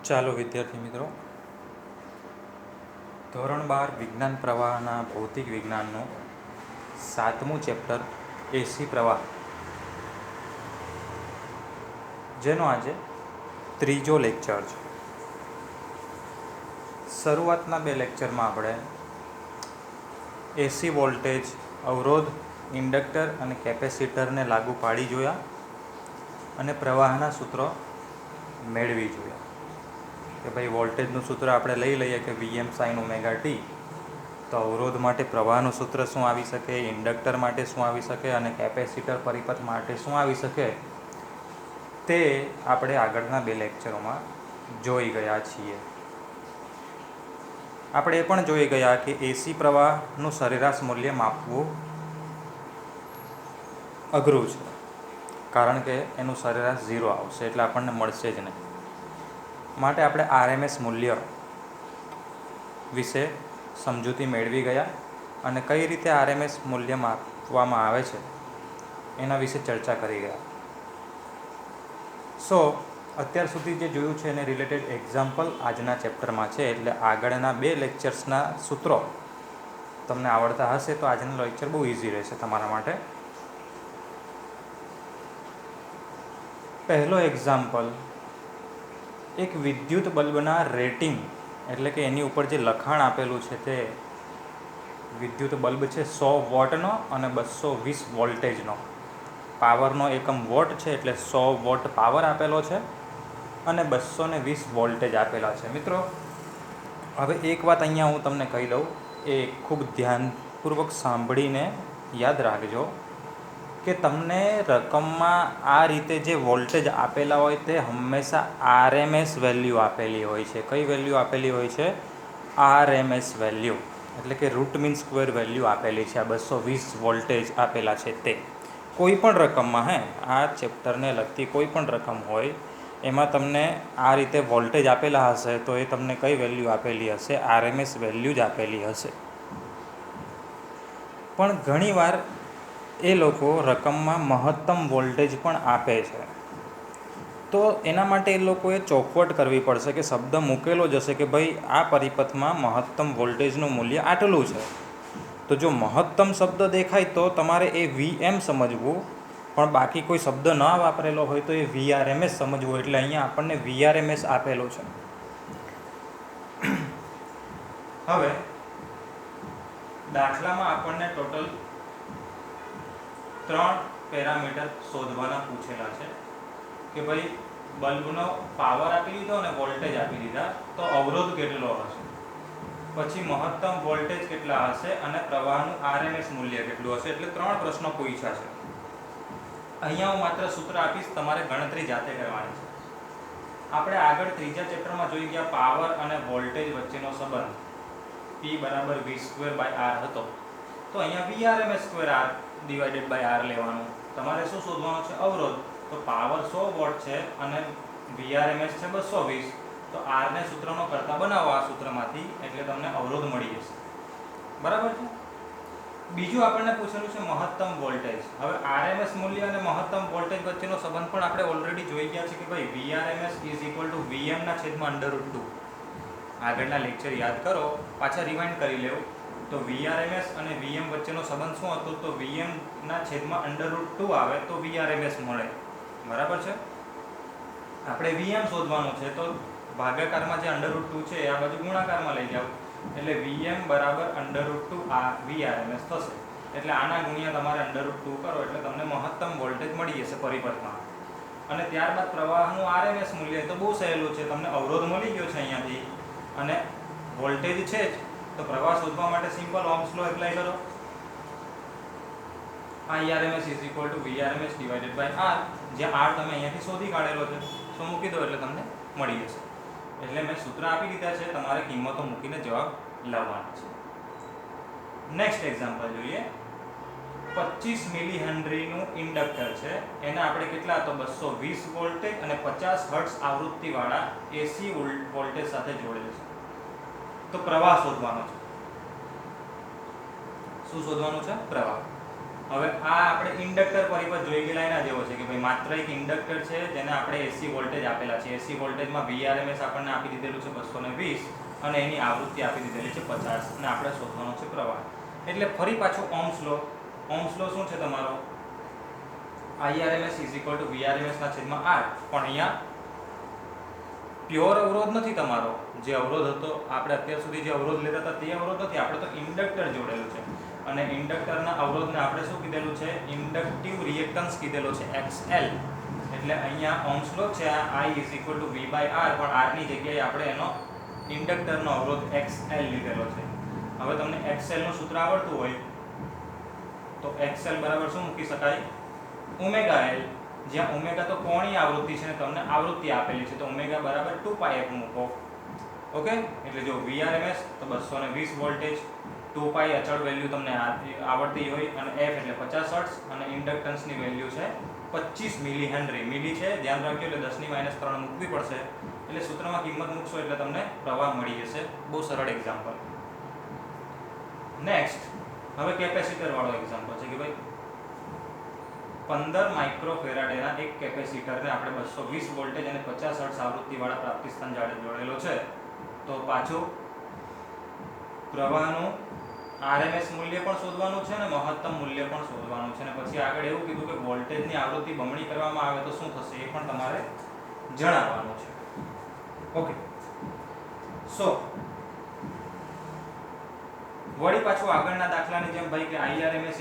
ચાલો વિદ્યાર્થી મિત્રો, ધોરણ 12 વિજ્ઞાન પ્રવાહના ભૌતિક વિજ્ઞાનનું 7મું ચેપ્ટર એસી પ્રવાહ, જેનો આજે ત્રીજો લેક્ચર છે. શરૂઆતના બે લેક્ચરમાં આપણે એસી વોલ્ટેજ, અવરોધ, ઇન્ડક્ટર અને કેપેસિટરને લાગુ પાડી જોયા અને પ્રવાહના સૂત્રો મેળવી જોયા કે ભાઈ વોલ્ટેજનું સૂત્ર આપણે લઈ લઈએ કે Vm sin ઓમેગા t, તો અવરોધ માટે પ્રવાહનું સૂત્ર શું આવી શકે, ઇન્ડક્ટર માટે શું આવી શકે અને કેપેસિટર પરિપથ માટે શું આવી શકે, તે આપણે આગળના બે લેક્ચરોમાં જોઈ ગયા છીએ. આપણે એ પણ જોઈ ગયા કે એસી પ્રવાહનું સરેરાશ મૂલ્ય માપવું અઘરું છે, કારણ કે એનું સરેરાશ 0 આવશે એટલે આપણને મળશે જ નહીં. માટે આપણે આરએમએસ મૂલ્ય વિશે સમજૂતી મેળવી ગયા અને કઈ રીતે આરએમએસ મૂલ્ય માપવામાં આવે છે એના વિશે ચર્ચા કરી ગયા. અત્યાર સુધી જે જોયું છે એને રિલેટેડ એક્ઝામ્પલ આજના ચેપ્ટરમાં છે, એટલે આગળના બે લેક્ચર્સના સૂત્રો તમને આવડતા હશે તો આજનો લેક્ચર બહુ ઇઝી રહેશે તમારા માટે. પહેલો એક્ઝામ્પલ, એક વિદ્યુત બલ્બના રેટિંગ એટલે કે એની ઉપર જે લખાણ આપેલું છે તે વિદ્યુત બલ્બ છે 100 વોટનો અને 220 વોલ્ટેજનો. પાવરનો એકમ વોટ છે એટલે 100 વોટ પાવર આપેલો છે અને 220 વોલ્ટેજ આપેલા છે. મિત્રો, હવે એક વાત અહીંયા હું તમને કહી દઉં, એ ખૂબ ધ્યાનપૂર્વક સાંભળીને યાદ રાખજો કે તમને રકમમાં આ રીતે જે વોલ્ટેજ આપેલા હોય તે હંમેશા આરએમએસ વેલ્યુ આપેલી હોય છે. કઈ વેલ્યુ આપેલી હોય છે? આરએમએસ વેલ્યુ, એટલે કે રૂટ મીન સ્ક્વેર વેલ્યુ આપેલી છે. આ 220 વોલ્ટેજ આપેલા છે તે કોઈ પણ રકમમાં, આ ચેપ્ટરને લગતી કોઈ પણ રકમ હોય એમાં તમને આ રીતે વોલ્ટેજ આપેલા હશે તો એ તમને કઈ વેલ્યુ આપેલી હશે? આરએમએસ વેલ્યુ જ આપેલી હશે. પણ ઘણીવાર એ લોકો રકમમાં મહત્તમ વોલ્ટેજ પણ આપે છે, તો એના માટે એ લોકોએ ચોખવટ કરવી પડશે કે શબ્દ મૂકેલો જ હશે કે ભાઈ આ પરિપથમાં મહત્તમ વોલ્ટેજનું મૂલ્ય આટલું છે. તો જો મહત્તમ શબ્દ દેખાય તો તમારે એ Vm સમજવું, પણ બાકી કોઈ શબ્દ ન વાપરેલો હોય તો એ VRMS સમજવું. એટલે અહીંયા આપણને VRMS આપેલો છે. હવે દાખલામાં આપણને ટોટલ 3 પેરામીટર શોધવાના પૂછેલા છે કે ભાઈ બલ્બનો પાવર આપી દીધો અને વોલ્ટેજ આપી દીધા, તો અવરોધ કેટલો હશે, પછી મહત્તમ વોલ્ટેજ કેટલા હશે અને પ્રવાહનું આરએમએસ મૂલ્ય કેટલું હશે. એટલે 3 પ્રશ્નો પૂછ્યા છે. અહીંયા હું માત્ર સૂત્ર આપીશ, તમારે ગણતરી જાતે કરવાની છે. આપણે આગળ ત્રીજા ચેપ્ટરમાં જોઈ ગયા પાવર અને વોલ્ટેજ વચ્ચેનો સંબંધ P બરાબર V²/R હતો, તો અહીંયા VRMS²R/R લેવાનું. તમારે શું શોધવાનું છે? અવરોધ. તો પાવર 100 વોટ છે અને VRMS છે 220, તો R ને સૂત્રનો કરતા બનાવો આ સૂત્રમાંથી, એટલે તમને અવરોધ મળી જશે. બરાબર છે. બીજું આપણને પૂછેલું છે મહત્તમ વોલ્ટેજ. હવે આરએમએસ મૂલ્ય અને મહત્તમ વોલ્ટેજ વચ્ચેનો સંબંધ પણ આપણે ઓલરેડી જોઈ ગયા છે કે ભાઈ VRMS = Vm/√2. આગળના લેક્ચર યાદ કરો, પાછા રિવાઇન્ડ કરી લેવું. તો VRMS અને Vm વચ્ચેનો સંબંધ શું હતો? તો Vm/√2 આવે તો VRMS મળે. બરાબર છે. આપણે Vm શોધવાનું છે, તો ભાગાકારમાં જે √2 છે આ બાજુ ગુણાકારમાં લઈ જાવ, એટલે Vm બરાબર √2 VRMS થશે. એટલે આના ગુણ્યા તમારે √2 કરો એટલે તમને મહત્તમ વોલ્ટેજ મળી જશે પરિપથમાં. અને ત્યારબાદ પ્રવાહનું આરએમએસ મૂલ્ય તો બહુ સહેલું છે, તમને અવરોધ મળી ગયો છે અહીંયાથી અને વોલ્ટેજ છે જ, તો પ્રવાહ શોધવા માટે સિમ્પલ ઓહ્મ્સ લો એપ્લાય કરો. IRMS = VRMS/R, જ્યાં R તમે અહીંયાથી શોધી કાઢેલો છે, તો મૂકી દો એટલે તમને મળી જશે. એટલે મેં સૂત્ર આપી દીધા છે, તમારે કિંમતો મૂકીને જવાબ લાવવાનો છે. નેક્સ્ટ એક્ઝામ્પલ જોઈએ. 25 મિલી હેનરીનું ઇન્ડક્ટર છે, એને આપણે કેટલા તો 220 વોલ્ટેજ અને 50 હર્ટ્ઝ આવૃત્તિવાળા એસી વોલ્ટેજ સાથે જોડેલ છે. તો પ્રવાહ શોધવાનો છે. શું શોધવાનું છે? પ્રવાહ. હવે આ આપણે ઇન્ડક્ટર પરિપથ જોઈ ગયેલા એના જેવો છે કે ભાઈ માત્ર એક ઇન્ડક્ટર છે જેને આપણે એસી વોલ્ટેજ આપેલા છે. એસી વોલ્ટેજમાં VRMS આપણને આપી દીધેલું છે 220 અને એની આવૃત્તિ આપી દીધેલી છે 50 અને આપણે શોધવાનો છે પ્રવાહ. એટલે ફરી પાછું ઓહ્મ્સ લો. ઓહ્મ્સ લો શું છે તમારો? IRMS VRMS ના છેદમાં R. પણ અહીંયા પ્યોર અવરોધ નથી તમારો. જે અવરોધ હતો આપણે અત્યાર સુધી જે અવરોધ લેતા હતા તે અવરોધ નથી, આપણે તો ઇન્ડક્ટર જોડેલું છે અને ઇન્ડક્ટરના અવરોધને આપણે શું કીધેલું છે? ઇન્ડક્ટિવ રિએક્ટન્સ કીધેલો છે XL. એટલે અહીંયા ઓહ્મ્સ લો છે આ I V/R, પણ R ની જગ્યાએ આપણે એનો ઇન્ડક્ટરનો અવરોધ XL લીધેલો છે. હવે તમને XL નું સૂત્ર આવડતું હોય તો XL બરાબર શું મૂકી શકાય? Omega L. જ્યાં ઓમેગા તો કોણીય આવૃત્તિ છે ને તમને આવૃત્તિ આપેલી છે તો ઓમેગા બરાબર 2πf મૂકો. ઓકે, એટલે જો VRMS તો 220 વોલ્ટેજ, 2π અચળ વેલ્યુ તમને આવડતી હોય અને f એટલે 50 હર્ટ્ઝ અને ઇન્ડક્ટન્સની વેલ્યુ છે 25 મિલી હેનરી. મિલી છે ધ્યાન રાખજો એટલે 10⁻³ મૂકવી પડશે. એટલે સૂત્રમાં કિંમત મૂકશો એટલે તમને પ્રવાહ મળી જશે. બહુ સરળ એક્ઝામ્પલ. નેક્સ્ટ હવે કેપેસિટર વાળો એક્ઝામ્પલ છે કે ભાઈ 15 માઇક્રોફેરાડેના એક કેપેસિટરને આપણે 220 વોલ્ટેજ અને 50 હર્ટ્ઝ આવૃત્તિવાળા પ્રાપ્તિસ્થાન જાળે જોડેલો છે. તો પાછું પ્રવાહનું RMS મૂલ્ય પણ શોધવાનું છે અને મહત્તમ મૂલ્ય પણ શોધવાનું છે અને પછી આગળ એવું કીધું કે વોલ્ટેજની આવૃત્તિ બમણી કરવામાં આવે તો શું થશે એ પણ તમારે જણાવવાનું છે. ઓકે, સો વળી પાછું આગળના દાખલાની જેમ ભાઈ કે IRMS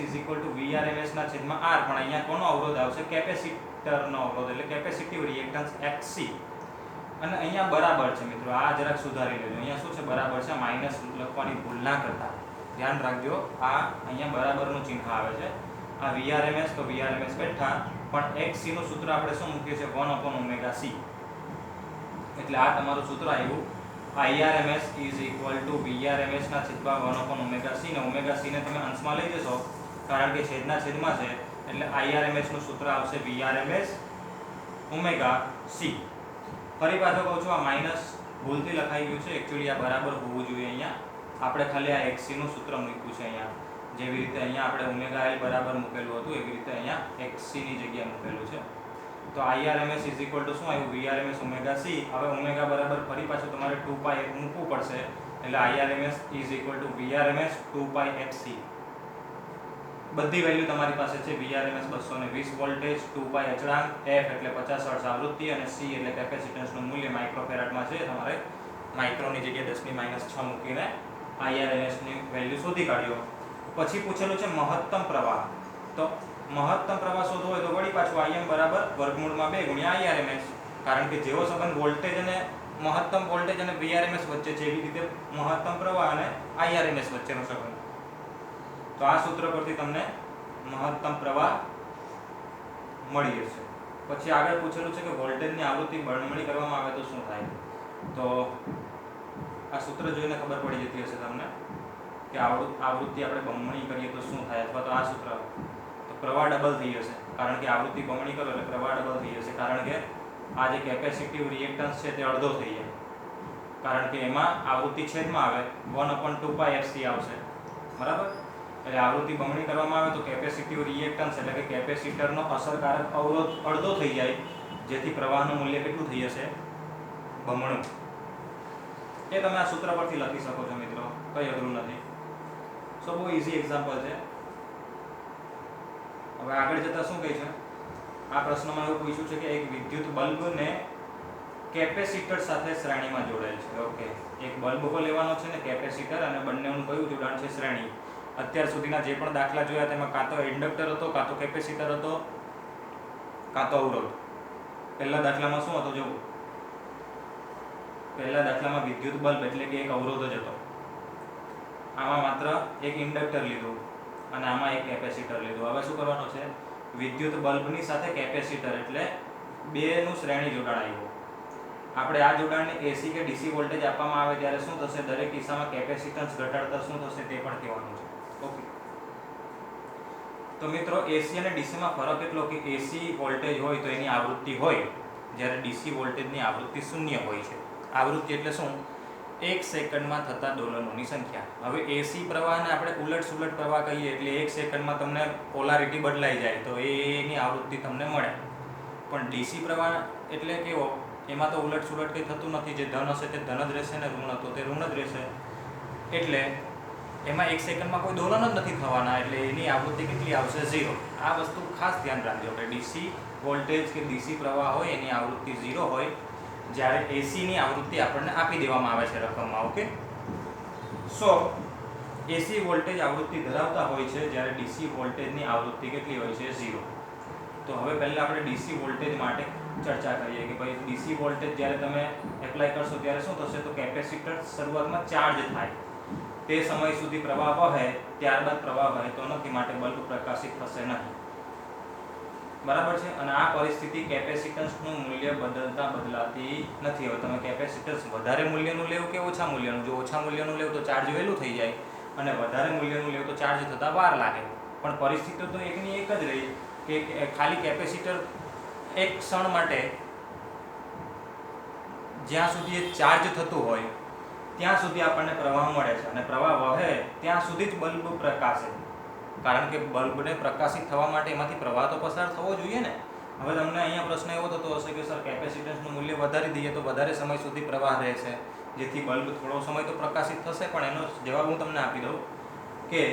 VRMS ના છેદમાં R, પણ અહીંયા કોનો અવરોધ આવશે? કેપેસિટરનો અવરોધ એટલે કેપેસિટિવ રિએક્ટન્સ XC. અને અહીંયા બરાબર છે મિત્રો, આ જરાક સુધારી લેજો. અહીંયા શું છે? બરાબર છે. માઈનસ લખવાની ભૂલ ના કરતા, ધ્યાન રાખજો. આ અહીંયા બરાબરનું ચિહ્ન આવે છે. આ VRMS તો VRMS બેઠા, પણ XC નું સૂત્ર આપણે શું મૂકીએ છીએ? 1/ωc. એટલે આ તમારું સૂત્ર આવ્યું IRMS VRMS ના છેદમાં 1/ωc. ને ωc ને તમે અંશમાં લઈ જશો કારણ કે છેદના છેદમાં છે એટલે IRMS નું સૂત્ર આવશે VRMS ωc. ફરી પાછો કહું છું, આ માઈનસ ભૂલથી લખાઈ ગયું છે. એકચ્યુઅલી આ બરાબર હોવું જોઈએ. અહીંયા આપણે ખાલી આ XC નું સૂત્ર મૂક્યું છે. અહીંયા જેવી રીતે અહીંયા આપણે ωL બરાબર મૂકેલું હતું એવી રીતે અહીંયા XC ની જગ્યાએ મૂકેલું છે. તો IRMS શું આવ્યું? VRMS ωc. હવે ઓમેગા બરાબર ફરી પાછું તમારે 2πf મૂકવું પડશે એટલે IRMS VRMS 2πfc. બધી વેલ્યુ તમારી પાસે છે. VRMS 220 વોલ્ટેજ, 2π અચળાંક, f એટલે 50 હર્ટ્ઝ આવૃત્તિ અને c એટલે કેપેસિટન્સનું મૂલ્ય માઇક્રોફેરાડમાં છે. તમારે માઇક્રોની જગ્યાએ 10⁻6 મૂકીને IRMS ની વેલ્યુ શોધી કાઢ્યો. પછી પૂછેલું છે મહત્તમ પ્રવાહ. તો મહત્તમ પ્રવાહ શોધવો હોય તો વળી પાછું Im બરાબર વર્ગમૂળમાં 2 ગુણ્યા IRMS. કારણ કે જેવો સંબંધ વોલ્ટેજ અને મહત્તમ વોલ્ટેજ અને VRMS વચ્ચે છે એવી રીતે મહત્તમ પ્રવાહ અને IRMS વચ્ચેનો સંબંધ. તો આ સૂત્ર પરથી તમને મહત્તમ પ્રવાહ મળી જશે. પછી આગળ પૂછેલું છે કે વોલ્ટેજની આવૃત્તિ બમણી કરવામાં આવે તો શું થાય? તો આ સૂત્ર જોઈને ખબર પડી જતી હશે તમને કે આવૃત્તિ આપણે બમણી કરીએ તો શું થાય, અથવા તો આ સૂત્ર તો પ્રવાહ ડબલ થઈ જશે. કારણ કે આવૃત્તિ બમણી કરો એટલે પ્રવાહ ડબલ થઈ જશે. કારણ કે આ જે કેપેસિટિવ રિએક્ટન્સ છે તે અડધો થઈ જાય. કારણ કે એમાં આવૃત્તિ છેદમાં આવે 1/2πfc આવશે. બરાબર? એટલે આવૃત્તિ બમણી કરવામાં આવે તો કેપેસિટિવ રિએક્ટન્સ એટલે કે કેપેસિટરનો અસરકારક અવરોધ અડધો થઈ જાય, જેથી પ્રવાહનું મૂલ્ય કેટલું થઈ જશે? બમણું. એ તમે આ સૂત્ર પરથી લખી શકો છો મિત્રો, કંઈ અઘરું નથી. સો બહુ ઈઝી એક્ઝામ્પલ છે. હવે આગળ જતા શું કહે છે? આ પ્રશ્નમાં એવું પૂછ્યું છે કે એક વિદ્યુત બલ્બને કેપેસિટર સાથે શ્રેણીમાં જોડાયેલ છે. ઓકે, એક બલ્બ ઉપર લેવાનો છે ને કેપેસિટર, અને બંનેનું કયું જોડાણ છે? શ્રેણી. અત્યાર સુધીના જે પણ દાખલા જોયા તેમાં કાં તો ઇન્ડક્ટર હતો, કાં તો કેપેસિટર હતો, કાં તો અવરોધ. પહેલા દાખલામાં શું હતો? જો પહેલા દાખલામાં વિદ્યુત બલ્બ એટલે કે એક અવરોધ જ હતો. આમાં માત્ર એક ઇન્ડક્ટર લીધું અને આમાં એક કેપેસિટર લીધું. હવે શું કરવાનું છે? વિદ્યુત બલ્બની સાથે કેપેસિટર એટલે બેનું શ્રેણી જોડાણ આવ્યું. આપણે આ જોડાણને AC કે DC વોલ્ટેજ આપવામાં આવે ત્યારે શું થશે? દરેક કિસ્સામાં કેપેસિટન્સ ઘટાડતા શું થશે તે પણ કહેવાનું છે. ઓકે, તો મિત્રો AC અને DC માં ફરક એટલો કે AC વોલ્ટેજ હોય તો એની આવૃત્તિ હોય, જ્યારે DC વોલ્ટેજની આવૃત્તિ શૂન્ય હોય છે. આવૃત્તિ એટલે શું? 1 સેકન્ડમાં થતા દોલનોની સંખ્યા. હવે એસી પ્રવાહને આપણે ઉલટ સુલટ પ્રવાહ કહીએ એટલે 1 સેકન્ડમાં તમને પોલારિટી બદલાઈ જાય તો એની આવૃત્તિ તમને મળે. પણ ડીસી પ્રવાહ એટલે કેવો, એમાં તો ઉલટ સુલટ કંઈ થતું નથી. જે ધન હશે તે ધન જ રહેશે ને ઋણ હતો તે ઋણ જ રહેશે. એટલે એમાં 1 સેકન્ડમાં કોઈ દોલન જ નથી થવાના, એટલે એની આવૃત્તિ કેટલી આવશે? 0. આ વસ્તુ ખાસ ધ્યાન રાખજો કે ડીસી વોલ્ટેજ કે ડીસી પ્રવાહ હોય એની આવૃત્તિ 0 હોય, જ્યારે એસીની આવૃત્તિ આપણને આપી દેવામાં આવે છે રકમમાં. ઓકે, સો એસી વોલ્ટેજ આવૃત્તિ ધરાવતા હોય છે, જ્યારે ડીસી વોલ્ટેજની આવૃત્તિ કેટલી હોય છે? 0. તો હવે પહેલાં આપણે ડીસી વોલ્ટેજ માટે ચર્ચા કરીએ કે ભાઈ ડીસી વોલ્ટેજ જ્યારે તમે એપ્લાય કરશો ત્યારે શું થશે? તો કેપેસિટર શરૂઆતમાં ચાર્જ થાય, તે સમય સુધી પ્રવાહ વહે, ત્યારબાદ પ્રવાહ વહેતો નથી, માટે બલ્બ પ્રકાશિત થશે નહીં. બરાબર છે. અને આ પરિસ્થિતિ કેપેસિટન્સનું મૂલ્ય બદલાતી નથી. હવે તમે કેપેસિટન્સ વધારે મૂલ્યનું લેવું કે ઓછા મૂલ્યનું? જો ઓછા મૂલ્યનું લેવું તો ચાર્જ વહેલું થઈ જાય, અને વધારે મૂલ્યનું લેવું તો ચાર્જ થતાં વાર લાગે. પણ પરિસ્થિતિ તો એકની એક જ રહી કે ખાલી કેપેસિટર એક ક્ષણ માટે જ્યાં સુધી એ ચાર્જ થતું હોય ત્યાં સુધી આપણને પ્રવાહ મળે છે, અને પ્રવાહ વહે ત્યાં સુધી જ બલ્બ પ્રકાશે. કારણ કે બલ્બને પ્રકાશિત થવા માટે એમાંથી પ્રવાહ તો પસાર થવો જોઈએ ને. હવે તમને અહીંયા પ્રશ્ન એવો થતો હશે કે સર કેપેસિટન્સનું મૂલ્ય વધારી દઈએ તો વધારે સમય સુધી પ્રવાહ રહેશે, જેથી બલ્બ થોડો સમય તો પ્રકાશિત થશે. પણ એનો જવાબ હું તમને આપી દઉં કે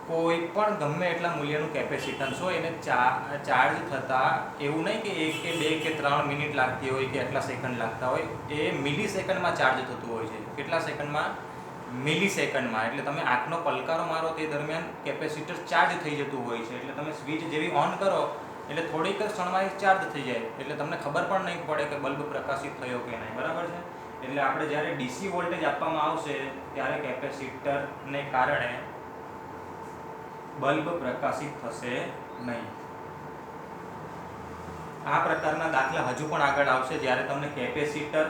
કોઈ પણ ગમે એટલા મૂલ્યનું કેપેસિટન્સ હોય એને ચાર્જ થતાં એવું નહીં કે 1 કે 2 કે 3 મિનિટ લાગતી હોય કે એટલા સેકન્ડ લાગતા હોય. એ મિલી સેકન્ડમાં ચાર્જ થતું હોય છે. કેટલા સેકન્ડમાં? મિલી સેકન્ડમાં. એટલે તમે આંખનો પલકારો મારો તે દરમિયાન કેપેસિટર ચાર્જ થઈ જતું હોય છે. એટલે તમે સ્વિચ જેવી ઓન કરો એટલે થોડીક જ ક્ષણમાં ચાર્જ થઈ જાય, એટલે તમને ખબર પણ નહીં પડે કે બલ્બ પ્રકાશિત થયો કે નહીં. બરાબર છે. એટલે આપણે જ્યારે ડીસી વોલ્ટેજ આપવામાં આવશે ત્યારે કેપેસિટરને કારણે બલ્બ પ્રકાશિત થશે નહીં. આ પ્રકારના દાખલા હજુ પણ આગળ આવશે જ્યારે તમને કેપેસિટર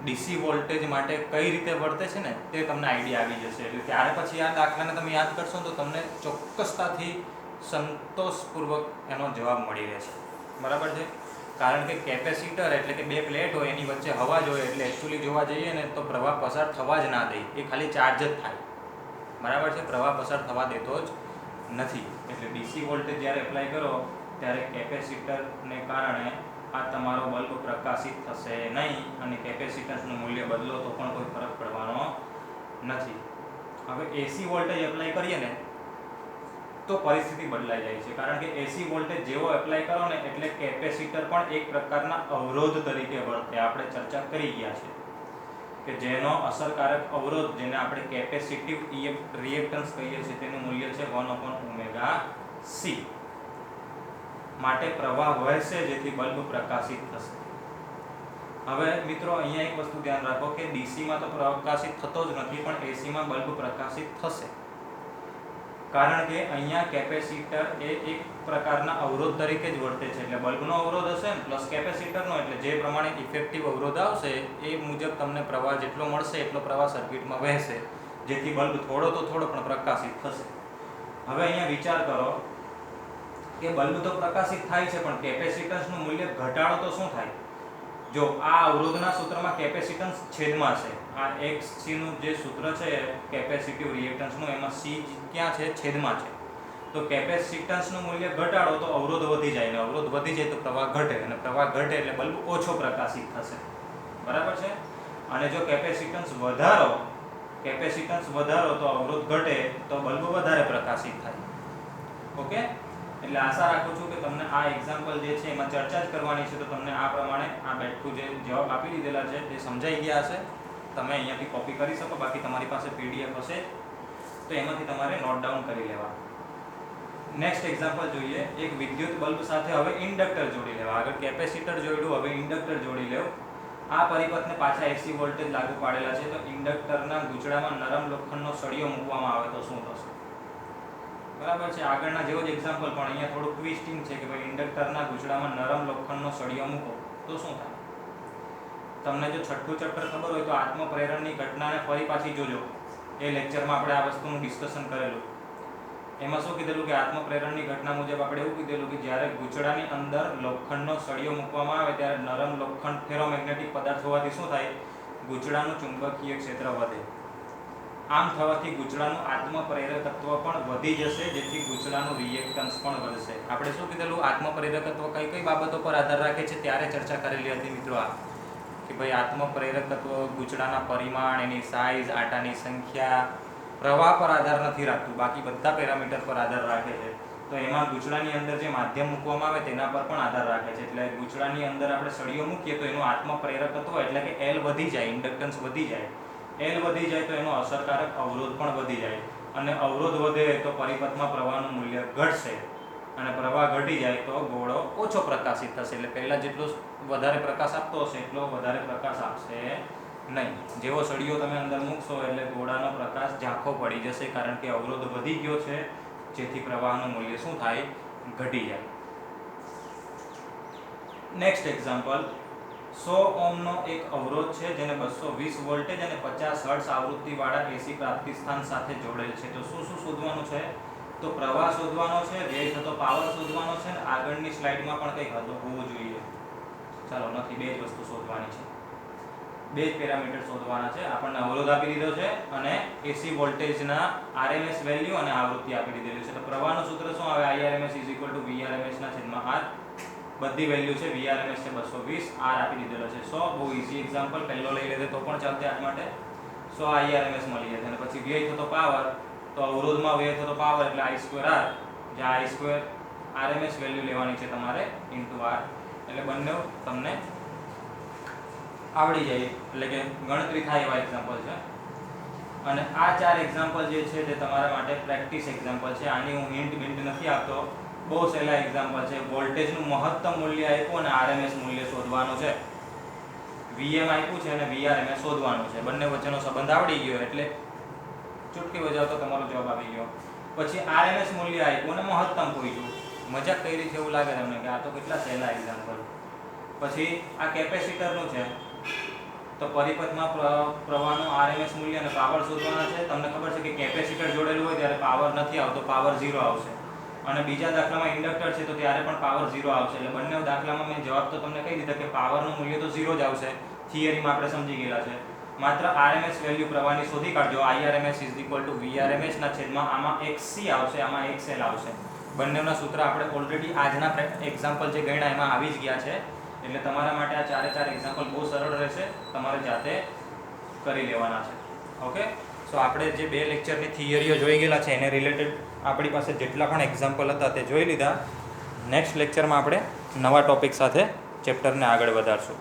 ડીસી વોલ્ટેજ માટે કઈ રીતે વર્તે છે ને તે તમને આઈડિયા આવી જશે. એટલે ત્યારે પછી આ દાખલાને તમે યાદ કરશો તો તમને ચોક્કસતાથી સંતોષપૂર્વક એનો જવાબ મળી રહેશે. બરાબર છે. કારણ કે કેપેસિટર એટલે કે બે પ્લેટ હોય એની વચ્ચે હવા જ હોય, એટલે એકચ્યુઅલી જોવા જઈએ ને તો પ્રવાહ પસાર થવા જ ના દે, એ ખાલી ચાર્જ જ થાય. બરાબર છે. પ્રવાહ પસાર થવા દેતો જ નથી. એટલે ડીસી વોલ્ટેજ જ્યારે એપ્લાય કરો ત્યારે કેપેસિટરને કારણે આ તમારો બલ્બ પ્રકાશિત થશે નહીં, અને કેપેસિટન્સનું મૂલ્ય બદલો તો પણ કોઈ ફરક પડવાનો નથી. હવે એસી વોલ્ટેજ એપ્લાય કરીએ ને તો પરિસ્થિતિ બદલાઈ જાય છે. કારણ કે એસી વોલ્ટેજ જેવો એપ્લાય કરો ને એટલે કેપેસિટર પણ એક પ્રકારના અવરોધ તરીકે વર્તે. આપણે ચર્ચા કરી ગયા છે કે જેનો અસરકારક અવરોધ, જેને આપણે કેપેસિટિવ રિએક્ટન્સ કહીએ છીએ, તેનું મૂલ્ય છે 1/ωc. માટે પ્રવાહ વહેશે જેથી બલ્બ પ્રકાશિત થશે. હવે મિત્રો અહીંયા એક વસ્તુ ધ્યાન રાખો કે ડીસીમાં તો પ્રકાશિત થતો જ નથી, પણ એસીમાં બલ્બ પ્રકાશિત થશે. કારણ કે અહીંયા કેપેસિટર એ એક પ્રકારના અવરોધ તરીકે જ વર્તે છે. એટલે બલ્બનો અવરોધ હશે ને પ્લસ કેપેસિટરનો, એટલે જે પ્રમાણે ઇફેક્ટિવ અવરોધ આવશે એ મુજબ તમને પ્રવાહ જેટલો મળશે એટલો પ્રવાહ સર્કિટમાં વહેશે, જેથી બલ્બ થોડો તો થોડો પણ પ્રકાશિત થશે. હવે અહીંયા વિચાર કરો કે બલ્બ તો પ્રકાશિત થાય છે, પણ કેપેસિટન્સનું મૂલ્ય ઘટાડો તો શું થાય? જો આ અવરોધના સૂત્રમાં કેપેસિટન્સ છેદમાં છે, આ XC નું જે સૂત્ર છે કેપેસિટિવ રિએક્ટન્સનું, એમાં C ક્યાં છે? છેદમાં છે. તો કેપેસિટન્સનું મૂલ્ય ઘટાડો તો અવરોધ વધી જાય, અને અવરોધ વધી જાય તો પ્રવાહ ઘટે, અને પ્રવાહ ઘટે એટલે બલ્બ ઓછો પ્રકાશિત થશે. બરાબર છે. અને જો કેપેસિટન્સ વધારો તો અવરોધ ઘટે તો બલ્બ વધારે પ્રકાશિત થાય. ઓકે. એટલે આશા રાખું છું કે તમને આ એક્ઝામ્પલ જે છે એમાં ચર્ચા જ કરવાની છે, તો તમને આ પ્રમાણે આ બેઠું જે જવાબ આપી દીધેલા છે તે સમજાઈ ગયા હશે. તમે અહીંયાથી કોપી કરી શકો, બાકી તમારી પાસે PDF હશે તો એમાંથી તમારે નોટ ડાઉન કરી લેવા. નેક્સ્ટ એક્ઝામ્પલ જોઈએ. એક વિદ્યુત બલ્બ સાથે હવે ઇન્ડક્ટર જોડી લેવા. આગળ કેપેસિટર જોડ્યું, હવે ઇન્ડક્ટર જોડી લેવ. આ પરિપથને પાછા એસી વોલ્ટેજ લાગુ પાડેલા છે, તો ઇન્ડક્ટરના ગૂંચળામાં નરમ લોખંડનો સળિયો મૂકવામાં આવે તો શું થશે? બરાબર છે. આગળના જેવો જ એક્ઝામ્પલ, પણ અહીંયા થોડું ટ્વિસ્ટિંગ છે કે ભાઈ ઇન્ડક્ટરના ગૂંચળામાં નરમ લોખંડનો સળિયો મૂકો તો શું થાય? તમને જો છઠ્ઠું ચેપ્ટર ખબર હોય તો આત્મપ્રેરણની ઘટનાને ફરી પાછી જોજો. એ લેક્ચરમાં આપણે આ વસ્તુનું ડિસ્કશન કરેલું. એમાં શું કીધેલું કે આત્મપ્રેરણની ઘટના મુજબ આપણે એવું કીધેલું કે જ્યારે ગૂંચળાની અંદર લોખંડનો સળિયો મૂકવામાં આવે ત્યારે નરમ લોખંડ ફેરોમેગ્નેટિક પદાર્થ હોવાથી શું થાય? ગૂંચળાનું ચુંબકીય ક્ષેત્ર વધે. આમ થવાથી ગૂંચળાનું આત્મપ્રેરકત્વ પણ વધી જશે, જેથી ગૂંચળાનું રિએક્ટન્સ પણ વધશે. આપણે શું કીધેલું, આત્મપ્રેરકત્વ કઈ કઈ બાબતો પર આધાર રાખે છે ત્યારે ચર્ચા કરેલી હતી મિત્રો. આ કે ભાઈ આત્મપ્રેરકત્વ ગૂંચળાના પરિમાણ, એની સાઇઝ, આટાની સંખ્યા, પ્રવાહ પર આધાર નથી રાખતું, બાકી બધા પેરામીટર પર આધાર રાખે છે. તો એમાં ગૂંચળાની અંદર જે માધ્યમ મૂકવામાં આવે તેના પર પણ આધાર રાખે છે. એટલે ગૂંચળાની અંદર આપણે સળીઓ મૂકીએ તો એનું આત્મપ્રેરકત્વ એટલે કે એલ વધી જાય, ઇન્ડક્ટન્સ વધી જાય. એલ વધી જાય તો એનો અસરકારક અવરોધ પણ વધી જાય, અને અવરોધ વધે તો પરિપથમાં પ્રવાહનું મૂલ્ય ઘટશે, અને પ્રવાહ ઘટી જાય તો ગોળો ઓછો પ્રકાશિત થશે. એટલે પહેલાં જેટલો વધારે પ્રકાશ આપતો હશે એટલો વધારે પ્રકાશ આપશે નહીં. જેવો સળિયો તમે અંદર મૂકશો એટલે ગોળાનો પ્રકાશ ઝાંખો પડી જશે, કારણ કે અવરોધ વધી ગયો છે, જેથી પ્રવાહનું મૂલ્ય શું થાય, ઘટી જાય. નેક્સ્ટ એક્ઝામ્પલ, 100 ઓહ્મનો એક અવરોધ છે જેને 220 વોલ્ટેજ અને 50 હર્ટ્ઝ આવૃત્તિવાળા એસી પ્રાપ્તિસ્થાન સાથે જોડેલ છે. તો શું શું શોધવાનું છે? તો પ્રવાહ શોધવાનો છે, વ્યય થતો પાવર શોધવાનો છે, અને આગળની સ્લાઇડમાં પણ કંઈક હોવું જોઈએ. ચાલો, નથી, બે જ વસ્તુ શોધવાની છે, બે જ પેરામીટર શોધવાના છે. આપણને અવરોધ આપી દીધો છે અને એસી વોલ્ટેજના આરએમએસ વેલ્યુ અને આવૃત્તિ આપી દીધેલી છે. તો પ્રવાહનું સૂત્ર શું આવે? Irms = VRms/R. બધી વેલ્યુ છે, VRms છે 220, R આપી દીધેલો છે 100. બહુ ઈઝી એક્ઝામ્પલ, પહેલો લઈ લેતે તો પણ ચાલતે આજ માટે. 100 Irms મળી જશે. અને પછી વ્યય થતો પાવર, તો અવરોધમાં વ્યય થતો પાવર એટલે I2R, જ્યાં I2 RMS વેલ્યુ લેવાની છે તમારે * R. એટલે બંને તમને આવડી જાય, એટલે કે ગણતરી થાય એવા એક્ઝામ્પલ છે. અને આ 4 એક્ઝામ્પલ જે છે તે તમારા માટે પ્રેક્ટિસ એક્ઝામ્પલ છે. આની હું હિન્ટ નથી આપતો, બહુ સહેલા એક્ઝામ્પલ છે. વોલ્ટેજનું મહત્તમ મૂલ્ય આપ્યું અને આરએમએસ મૂલ્ય શોધવાનું છે. વીએમ આપ્યું છે અને વીઆરએમએસ શોધવાનું છે. બંને વચ્ચેનો સંબંધ આવડી ગયો એટલે ચૂટકી બજાવતો તમારો જવાબ આવી ગયો. પછી આરએમએસ મૂલ્ય આપ્યું અને મહત્તમ પૂછ્યું. મજાક કરી છે એવું લાગે તમને કે આ તો કેટલા સહેલા એક્ઝામ્પલ. પછી આ કેપેસિટરનું છે, તો પરિપથમાં પ્રવાહનું આરએમએસ મૂલ્ય અને પાવર શોધવાના છે. તમને ખબર છે કે કેપેસિટર જોડેલું હોય ત્યારે પાવર નથી આવતો, પાવર 0 આવશે. અને બીજા દાખલામાં ઇન્ડક્ટર છે તો ત્યારે પણ પાવર 0 આવશે. એટલે બંને દાખલામાં મેં જવાબ તો તમને કહી દીધા કે પાવરનું મૂલ્ય તો 0 જ આવશે. થિયરીમાં આપણે સમજી ગયેલા છે. માત્ર આરએમએસ વેલ્યુ પ્રવાહની શોધી કાઢજો. Irms = VRms/, આમાં એક C આવશે, આમાં એક L આવશે. બંનેના સૂત્ર આપણે ઓલરેડી આજના એક્ઝામ્પલ જે ગણ્યા એમાં આવી જ ગયા છે. એટલે તમારા માટે આ 4 એક્ઝામ્પલ બહુ સરળ રહેશે, તમારે જાતે કરી લેવાના છે. ઓકે, સો આપણે જે 2 લેક્ચરની થિયરીઓ જોઈ ગયેલા છે એને રિલેટેડ આપણી પાસે જેટલા પણ એક્ઝામ્પલ હતા તે જોઈ લીધા. નેક્સ્ટ લેક્ચરમાં આપણે નવા ટોપિક સાથે ચેપ્ટરને આગળ વધારશું.